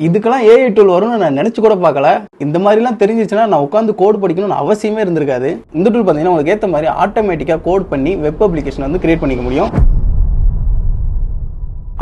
இதுக்கெல்லாம் AI tool வரும்னு நான் நினைச்சு கூட பார்க்கல. இந்த மாதிரிலாம் தெரிஞ்சிச்சுன்னா நான் உட்காந்து கோட் படிக்கணும்னு அவசியமே இருந்திருக்காது. இந்த டூல் பார்த்தீங்கன்னா உங்களுக்கு ஏற்ற மாதிரி ஆட்டோமேட்டிக்காக கோட் பண்ணி வெப் அப்ளிகேஷன் வந்து கிரியேட் பண்ணிக்க முடியும்.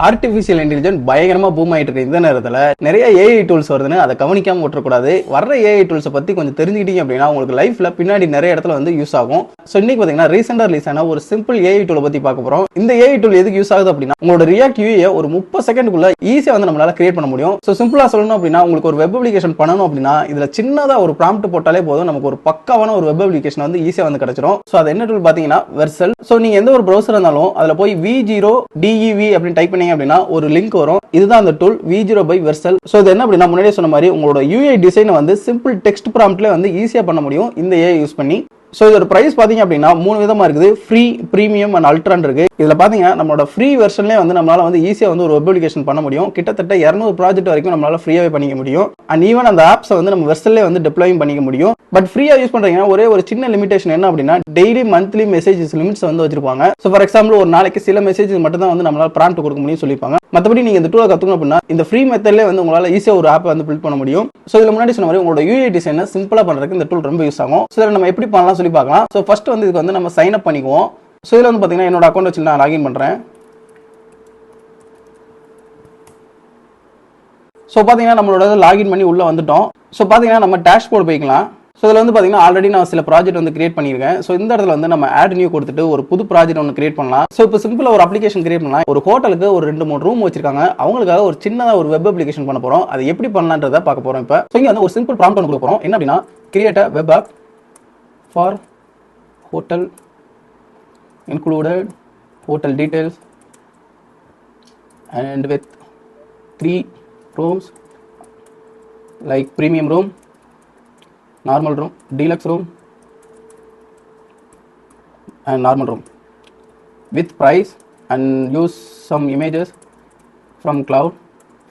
ஆர்டிஃபிஷியல் இன்டெலிஜென்ஸ் பயங்கரமா பூம் ஆயிட்டு இருக்கு. இந்த நேரத்தில் நிறைய ஏஐ டூல்ஸ் வருதுன்னு அதை கவனிக்காம விட்டுறக்கூடாது. வர்ற ஏஐ டூல்ஸை பத்தி கொஞ்சம் தெரிஞ்சுக்கிட்டீங்க அப்படின்னா உங்களுக்கு லைஃப்ல பின்னாடி நிறைய இடத்துல வந்து யூஸ் ஆகும். ஸோ இன்னைக்கு பார்த்தீங்கன்னா ரீசெண்டா ரிலீஸ் ஆன ஒரு சிம்பிள் ஏஐ டூலை பத்தி பார்க்க போறோம். இந்த ஏஐ டூல் எதுக்கு யூஸ் ஆகுது அப்படின்னா உங்களோட ரியாக்ட் யூஐ ஒரு 30 செகண்டுக்குள்ள ஈஸியா வந்து நம்மளால கிரியேட் பண்ண முடியும். ஸோ சிம்பிளா சொல்லணும் அப்படின்னா உங்களுக்கு ஒரு வெப் அப்ளிகேஷன் பண்ணணும் அப்படின்னா இதுல சின்னதா ஒரு ப்ராம்ப்ட் போட்டாலே போதும், நமக்கு ஒரு பக்காவான ஒரு வெப் அப்ளிகேஷன் வந்து ஈஸியா வந்து கிடைச்சிடும். ஸோ அது என்ன டூல் பாத்தீங்கன்னா வெர்சல். ஸோ நீங்க எந்த ஒரு ப்ரௌசர் இருந்தாலும் அதுல போய் V0DEV அப்படின்னு டைப் பண்ணீங்க அப்படின்னா ஒரு லிங்க் வரும். இதுதான் அந்த tool V0 by Versal. So இது என்ன அப்படின்னா முன்னாடியே சொன்ன மாதிரி உங்களோட UI டிசைனை வந்து சிம்பிள் டெக்ஸ்ட் ப்ராம்ப்ட்ல வந்து ஈஸியா பண்ண முடியும் இந்த AI யூஸ் பண்ணி. ஸோ இதோட பிரைஸ் பார்த்தீங்க அப்படின்னா 3 விதமா இருக்குது. ஃப்ரீ, பிரீமியம் அண்ட் அல்ட்ரான் இருக்கு. இதில் பார்த்தீங்கன்னா நம்மளோட ஃப்ரீ வெர்ஷன்லேயே வந்து நம்மளால வந்து ஈஸியாக வந்து ஒரு வெப் அப்ளிகேஷன் பண்ண முடியும். கிட்டத்தட்ட 200 ப்ராஜெக்ட் வரைக்கும் நம்மளால ஃப்ரீயாகவே பண்ணிக்க முடியும். அண்ட் ஈவன் அந்த ஆப்ஸை வந்து நம்ம வெர்ஷன்லேயே வந்து டிப்ளாயும் பண்ணிக்க முடியும். பட் ஃப்ரீயாக யூஸ் பண்ணுறீங்கன்னா ஒரே ஒரு சின்ன லிமிடேஷன் என்ன அப்படின்னா டெய்லி மந்த்லி மெசேஜஸ் லிமிட்ஸ் வந்து வச்சிருப்பாங்க. ஸோ ஃபார் எக்ஸாம்பிள் ஒரு நாளைக்கு சில மெசேஜஸ் மட்டும் தான் வந்து நம்மளால ப்ராம்ப்ட் கொடுக்க முடியும் சொல்லியிருப்பாங்க. மற்றபடி நீங்கள் இந்த டூலை கற்றுக்கணும் அப்படின்னா இந்த ஃப்ரீ மெத்தட்லேயே வந்து உங்களால் ஈஸியாக ஒரு ஆப்பை வந்து பில்ட் பண்ண முடியும். ஸோ இதில் முன்னாடி சொன்ன மாதிரி உங்களோட UI டிசைனை சிம்பிளாக பண்ணுறதுக்கு இந்த டூல் ரொம்ப யூஸ் ஆகும். ஸோ இதில் நம்ம எப்படி பண்ணலாம் சொல்லி பார்க்கலாம். ஸோ ஃபர்ஸ்ட் வந்து இதுக்கு வந்து நம்ம சைன் அப் பண்ணிக்குவோம். ஸோ இதில் வந்து பார்த்தீங்கன்னா என்னோட அக்கௌண்ட் வச்சு நான் லாகின் பண்ணுறேன். ஸோ பார்த்தீங்கன்னா நம்மளோட லாகின் பண்ணி உள்ளே வந்துட்டோம். ஸோ பார்த்தீங்கன்னா நம்ம டேஷ்போர்ட் போய்க்கலாம். ஸோ இதில் வந்து பார்த்தீங்கன்னா ஆல்ரெடி நான் சில ப்ராஜெக்ட் வந்து கிரியேட் பண்ணியிருக்கேன். ஸோ இந்த இடத்துல வந்து நம்ம ஆட் நியூ கொடுத்துட்டு ஒரு புது ப்ராஜெக்ட் ஒன்று கிரியேட் பண்ணலாம். ஸோ இப்போ சிம்பிளாக ஒரு அப்ளிகேஷன் கிரியேட் பண்ணலாம். ஒரு ஹோட்டலுக்கு ஒரு 2-3 ரூம் வச்சிருக்காங்க. அவங்களுக்காக ஒரு சின்னதாக ஒரு வெப் அப்ளிகேஷன் பண்ண போகிறோம். அது எப்படி பண்ணலான்றதை பார்க்க போகிறோம். இப்போ ஸோ இங்கே வந்து ஒரு சிம்பிள் ப்ராம்ப்ட் ஒன்று கொடுக்க போகிறோம். என்ன அப்படின்னா create a web app for hotel included hotel details and with 3 rooms like premium room, normal room, deluxe room and normal room with price, and use some images from cloud,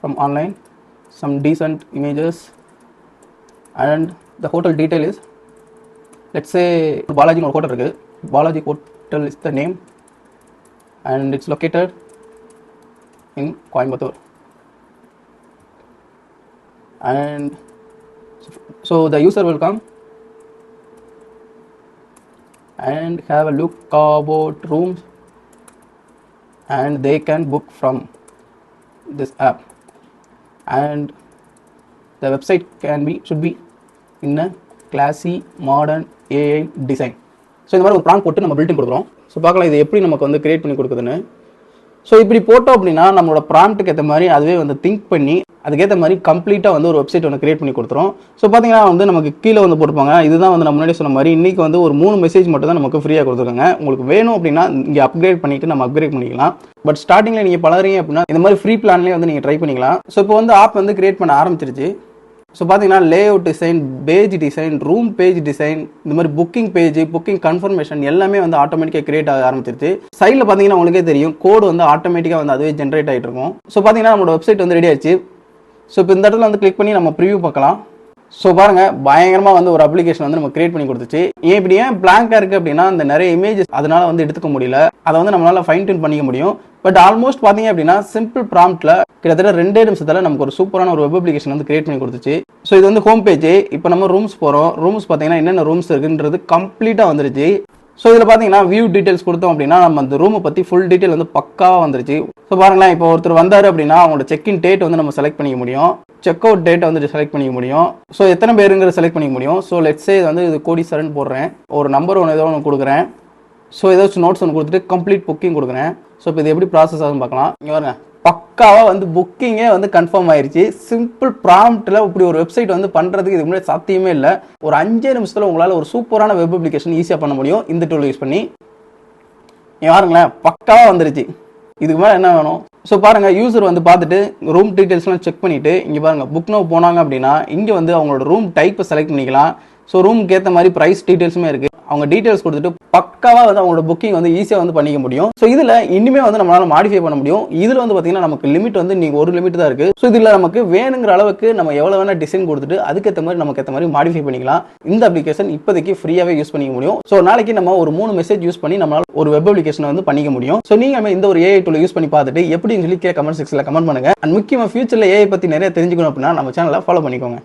from online, some decent images, and the hotel detail is, let's say Balaji ஒரு hotel இருக்கு. Balaji hotel is the name and it's located in Coimbatore. And so the user will come and have a look about rooms and they can book from this app, and the website should be in a classy modern AI design. So இந்த மாதிரி ஒரு prompt போட்டு நம்ம building கொடுக்குறோம். So பார்க்கலாம் இது எப்படி நமக்கு வந்து கிரியேட் பண்ணி கொடுக்குதுன்னு. ஸோ இப்படி போட்டோம் அப்படின்னா நம்மளோட ப்ராம்ப்ட்டுக்கு ஏற்ற மாதிரி அதுவே வந்து திங்க் பண்ணி அதுக்கேற்ற மாதிரி கம்ப்ளீட்டாக வந்து ஒரு வெப்சைட் ஒன்று கிரியேட் பண்ணி கொடுத்துரும். ஸோ பார்த்தீங்கன்னா வந்து நமக்கு கீழே வந்து போட்டுப்பாங்க. இதுதான் வந்து நம்ம முன்னாடி சொன்ன மாதிரி இன்றைக்கி வந்து ஒரு 3 மெசேஜ் மட்டும் தான் நமக்கு ஃப்ரீயாக கொடுத்துருக்காங்க. உங்களுக்கு வேணும் அப்படின்னா இங்கே அப்கிரேட் பண்ணிவிட்டு நம்ம அப்கிரேட் பண்ணிக்கலாம். பட் ஸ்டார்டிங்கில் நீங்கள் பழகிறீங்க அப்படின்னா இந்த மாதிரி ஃப்ரீ பிளான்லேயே வந்து நீங்கள் ட்ரை பண்ணிக்கலாம். ஸோ இப்போ வந்து ஆப் வந்து கிரியேட் பண்ண ஆரம்பிச்சிருச்சு. ஸோ பார்த்தீங்கன்னா layout design, page design, room page design, இந்த மாதிரி புக்கிங் பேஜ், புக்கிங் கன்ஃபர்மேஷன் எல்லாமே வந்து ஆட்டோமேட்டிக்காக கிரியேட் ஆக ஆரம்பிச்சிருச்சு. சைடில் பார்த்தீங்கன்னா உங்களுக்கே தெரியும் கோடு வந்து ஆட்டோமேட்டிக்காக வந்து அதுவே ஜென்ரேட் ஆகிட்டு இருக்கும். ஸோ பார்த்தீங்கன்னா நம்மளோட வெப்சைட் வந்து ரெடி ஆயிடுச்சு. ஸோ இப்போ இந்த இடத்துல வந்து கிளிக் பண்ணி நம்ம ப்ரிவியூ பார்க்கலாம். ஸோ பாருங்க பயங்கரமாக வந்து ஒரு அப்ளிகேஷன் வந்து நம்ம கிரியேட் பண்ணி கொடுத்துச்சு. இப்படி ஏன் பிளாங்காக இருக்குது அப்படின்னா இந்த நிறைய இமேஜஸ் அதனால வந்து எடுத்துக்க முடியல. அதை வந்து நம்மளால ஃபைன் டியூன் பண்ணிக்க முடியும். பட் ஆல்மோஸ்ட் பார்த்தீங்க அப்படின்னா சிம்பிள் ப்ராம்ப்ட்ல கிட்டத்தட்ட 2 நிமிஷத்துல நமக்கு ஒரு சூப்பரான ஒரு வெப் அப்ளிகேஷன் வந்து கிரியேட் பண்ணி கொடுத்துச்சு. ஸோ இது வந்து ஹோம் பேஜ். இப்போ நம்ம ரூம்ஸ் போகிறோம். ரூம்ஸ் பார்த்தீங்கன்னா என்னென்ன ரூம்ஸ் இருக்குன்றது கம்ப்ளீட்டாக வந்துருச்சு. ஸோ இதில் பார்த்தீங்கன்னா வியூ டீடைல்ஸ் கொடுத்தோம் அப்படின்னா நம்ம அந்த ரூமை பற்றி ஃபுல் டீட்டெயில் வந்து பக்காவாக வந்துருச்சு. ஸோ பாருங்களேன் இப்போ ஒருத்தர் வந்தார் அப்படின்னா அவங்களோட செக்இன் டேட் வந்து நம்ம செலக்ட் பண்ணிக்க முடியும். செக் அவுட் டேட்டை வந்து செலக்ட் பண்ணிக்க முடியும். ஸோ எத்தனை பேருங்கிறத செலக்ட் பண்ணிக்க முடியும். ஸோ லெட்ஸே வந்து இது கோடீஸ்வரன் போடுறேன். ஒரு நம்பர் ஏதோ ஒன்று கொடுக்குறேன். ஸோ ஏதாச்சும் நோட்ஸ் ஒன்று கொடுத்துட்டு கம்ப்ளீட் புக்கிங் கொடுக்குறேன். ஸோ இப்போ இது எப்படி ப்ராசஸ் ஆகுதுன்னு பார்க்கலாம். இங்கே பாருங்க பக்காவாக வந்து புக்கிங்கே வந்து கன்ஃபார்ம் ஆயிடுச்சு. சிம்பிள் ப்ராம்ப்ட்ல இப்படி ஒரு வெப்சைட் வந்து பண்ணுறதுக்கு இதுக்கு முன்னாடி சாத்தியமே இல்லை. ஒரு 5 நிமிஷத்தில் உங்களால் ஒரு சூப்பரான வெப் அப்ளிகேஷன் ஈஸியாக பண்ண முடியும் இந்த டூல் யூஸ் பண்ணி. இங்கே பாருங்களேன் பக்காவாக வந்துருச்சு. இதுக்கு மேலே என்ன வேணும். ஸோ பாருங்க யூசர் வந்து பார்த்துட்டு ரூம் டீடைல்ஸ்லாம் செக் பண்ணிட்டு இங்கே பாருங்க புக் நவ் போனாங்க அப்படின்னா இங்கே வந்து அவங்களோட ரூம் டைப்பை செலக்ட் பண்ணிக்கலாம். ஸோ ரூமுக்கு ஏற்ற மாதிரி ப்ரைஸ் டீடைல்ஸுமே இருக்குது. அவங்க டீடைல்ஸ் கொடுத்துட்டு பக்காவா வந்து அவங்களோட புக்கிங் வந்து ஈஸியா வந்து பண்ணிக்க முடியும். ஸோ இதுல இனிமே வந்து நம்மளால மாடிஃபை பண்ண முடியும். இதுல வந்து பாத்தீங்கன்னா நமக்கு லிமிட் வந்து நீங்க ஒரு லிமிட் தான் இருக்கு. ஸோ இதுல நமக்கு வேணுங்கிற அளவுக்கு நம்ம எவ்வளவு வேணா டிசைன் கொடுத்துட்டு அதுக்கேற்ற மாதிரி நமக்கு ஏற்ற மாதிரி மாடிஃபை பண்ணிக்கலாம். இந்த அப்ளிகேஷன் இப்போதைக்கு ஃப்ரீயாவே யூஸ் பண்ணிக்க முடியும். ஸோ நாளைக்கு நம்ம ஒரு 3 மெசேஜ் யூஸ் பண்ணி நம்மளால ஒரு வெப் அப்ளிகேஷன் வந்து பண்ணிக்க முடியும். ஸோ நீங்க இந்த ஒரு AI டூல் யூஸ் பண்ணி பார்த்துட்டு எப்படின்னு சொல்லி கமெண்ட் செக்ஷன்ல கமெண்ட் பண்ணுங்க. அண்ட் முக்கியமா ஃபியூச்சர்ல AI பத்தி நிறைய தெரிஞ்சுக்கணும் அப்படின்னா நம்ம சேனலை ஃபாலோ பண்ணிக்கோங்க.